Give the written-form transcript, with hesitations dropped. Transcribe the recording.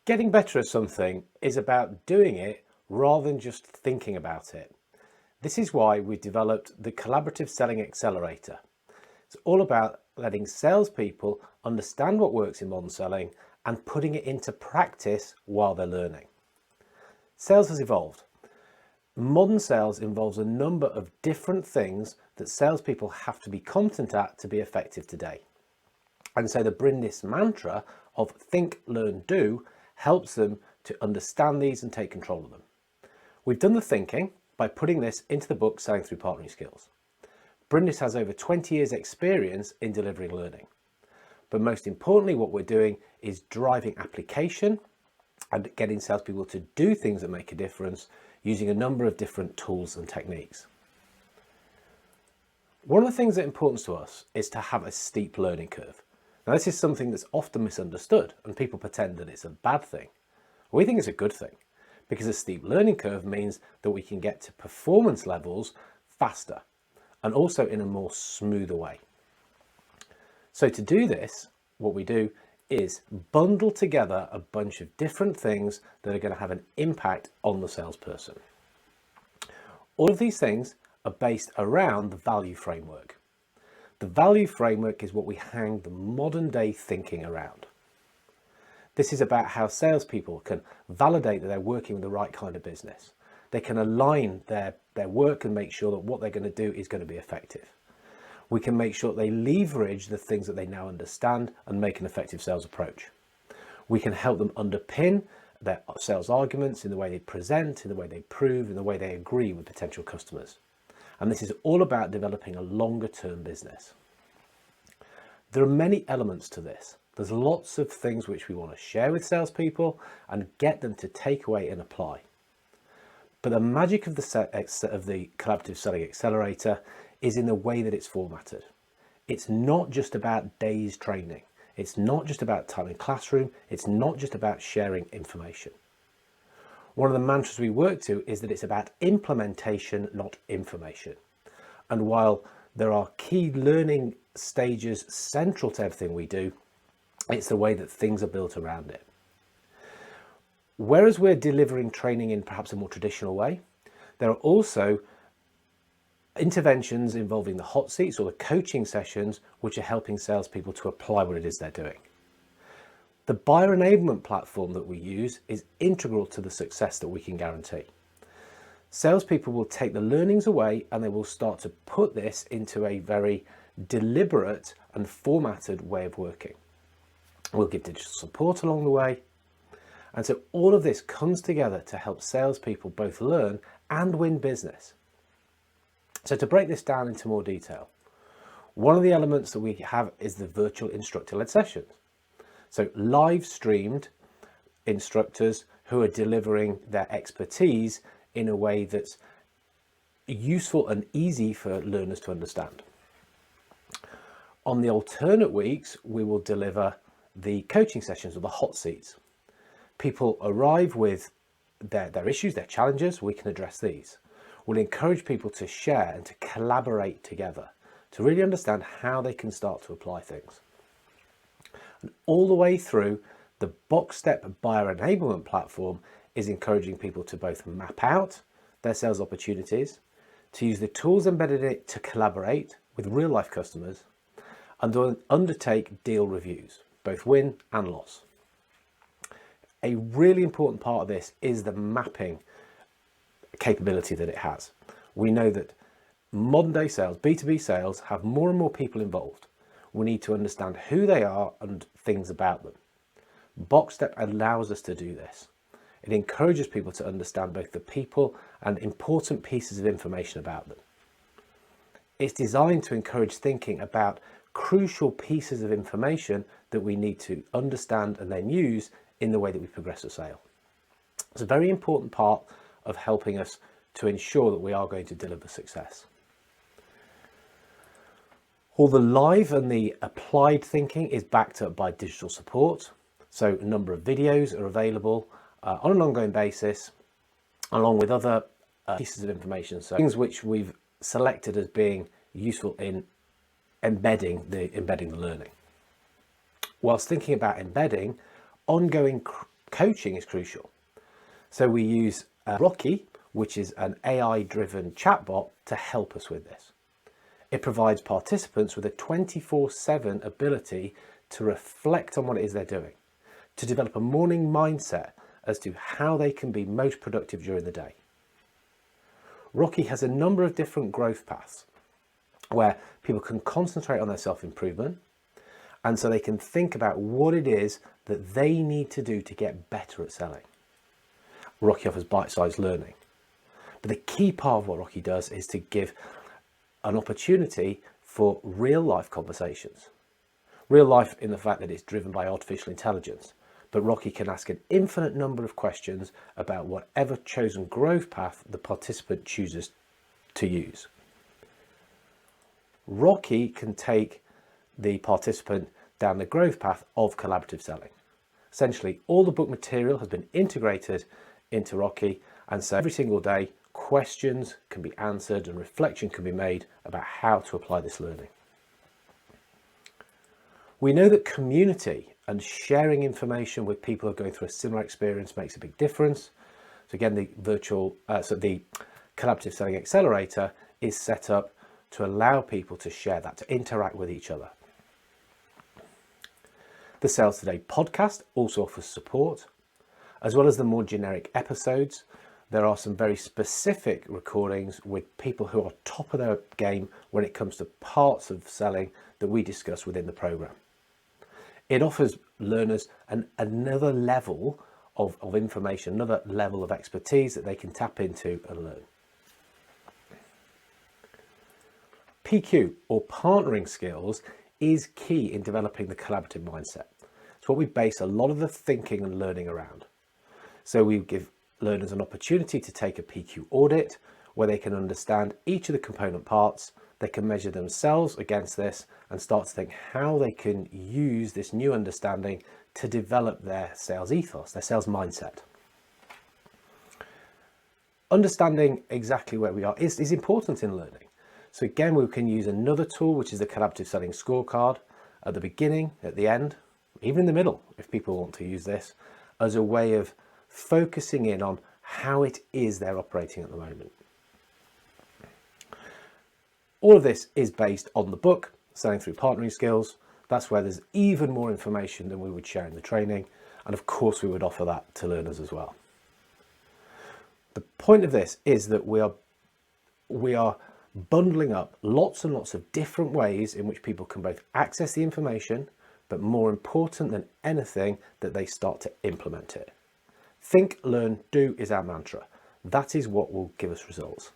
Getting better at something is about doing it rather than just thinking about it. This is why we've developed the Collaborative Selling Accelerator. It's all about letting salespeople understand what works in modern selling and putting it into practice while they're learning. Sales has evolved. Modern sales involves a number of different things that salespeople have to be competent at to be effective today. And so the Brindis mantra of think, learn, do helps them to understand these and take control of them. We've done the thinking by putting this into the book Selling Through Partnering Skills. Brindis has over 20 years experience in delivering learning. But most importantly, what we're doing is driving application and getting salespeople to do things that make a difference using a number of different tools and techniques. One of the things that's important to us is to have a steep learning curve. Now, this is something that's often misunderstood and people pretend that it's a bad thing. We think it's a good thing because a steep learning curve means that we can get to performance levels faster and also in a more smoother way. So to do this, what we do is bundle together a bunch of different things that are going to have an impact on the salesperson. All of these things are based around the value framework. The value framework is what we hang the modern day thinking around. This is about how salespeople can validate that they're working with the right kind of business. They can align their work and make sure that what they're going to do is going to be effective. We can make sure that they leverage the things that they now understand and make an effective sales approach. We can help them underpin their sales arguments in the way they present, in the way they prove, in the way they agree with potential customers. And this is all about developing a longer term business. There are many elements to this. There's lots of things which we want to share with salespeople and get them to take away and apply. But the magic of the Collaborative Selling Accelerator is in the way that it's formatted. It's not just about days training. It's not just about time in classroom. It's not just about sharing information. One of the mantras we work to is that it's about implementation, not information. And while there are key learning stages central to everything we do, it's the way that things are built around it. Whereas we're delivering training in perhaps a more traditional way, there are also interventions involving the Hotseats or the coaching sessions, which are helping salespeople to apply what it is they're doing. The buyer enablement platform that we use is integral to the success that we can guarantee. Salespeople will take the learnings away and they will start to put this into a very deliberate and formatted way of working. We'll give digital support along the way. And so all of this comes together to help salespeople both learn and win business. So to break this down into more detail, one of the elements that we have is the virtual instructor-led sessions. So live streamed instructors who are delivering their expertise in a way that's useful and easy for learners to understand. On the alternate weeks, we will deliver the coaching sessions or the Hotseats. People arrive with their issues, their challenges, we can address these. We'll encourage people to share and to collaborate together to really understand how they can start to apply things. And all the way through, the Boxxstep buyer enablement platform is encouraging people to both map out their sales opportunities, to use the tools embedded in it to collaborate with real life customers, and undertake deal reviews, both win and loss. A really important part of this is the mapping capability that it has. We know that modern day sales, B2B sales, have more and more people involved. We need to understand who they are and things about them. Boxxstep allows us to do this. It encourages people to understand both the people and important pieces of information about them. It's designed to encourage thinking about crucial pieces of information that we need to understand and then use in the way that we progress a sale. It's a very important part of helping us to ensure that we are going to deliver success. All the live and the applied thinking is backed up by digital support. So a number of videos are available on an ongoing basis, along with other pieces of information. So things which we've selected as being useful in embedding the learning. Whilst thinking about embedding, ongoing coaching is crucial. So we use Rocky, which is an AI-driven chatbot, to help us with this. It provides participants with a 24/7 ability to reflect on what it is they're doing, to develop a morning mindset as to how they can be most productive during the day. Rocky has a number of different growth paths where people can concentrate on their self-improvement, and so they can think about what it is that they need to do to get better at selling. Rocky offers bite-sized learning. But the key part of what Rocky does is to give an opportunity for real-life conversations. Real life in the fact that it's driven by artificial intelligence, but Rocky can ask an infinite number of questions about whatever chosen growth path the participant chooses to use. Rocky can take the participant down the growth path of collaborative selling. Essentially, all the book material has been integrated into Rocky, and so every single day, questions can be answered and reflection can be made about how to apply this learning. We know that community and sharing information with people who are going through a similar experience makes a big difference. So again, the Collaborative Selling Accelerator is set up to allow people to share that, to interact with each other. The Sales Today podcast also offers support, as well as the more generic episodes. There are some very specific recordings with people who are top of their game when it comes to parts of selling that we discuss within the program. It offers learners another level of information, another level of expertise that they can tap into and learn. PQ, or partnering skills, is key in developing the collaborative mindset. It's what we base a lot of the thinking and learning around. So we give learners an opportunity to take a PQ audit where they can understand each of the component parts. They can measure themselves against this and start to think how they can use this new understanding to develop their sales ethos, their sales mindset. Understanding exactly where we are is important in learning. So again, we can use another tool, which is the Collaborative Selling Scorecard, at the beginning, at the end, even in the middle, if people want to use this, as a way of focusing in on how it is they're operating at the moment. All of this is based on the book, Selling Through Partnering Skills. That's where there's even more information than we would share in the training. And of course, we would offer that to learners as well. The point of this is that we are bundling up lots and lots of different ways in which people can both access the information, but more important than anything, that they start to implement it. Think, learn, do is our mantra. That is what will give us results.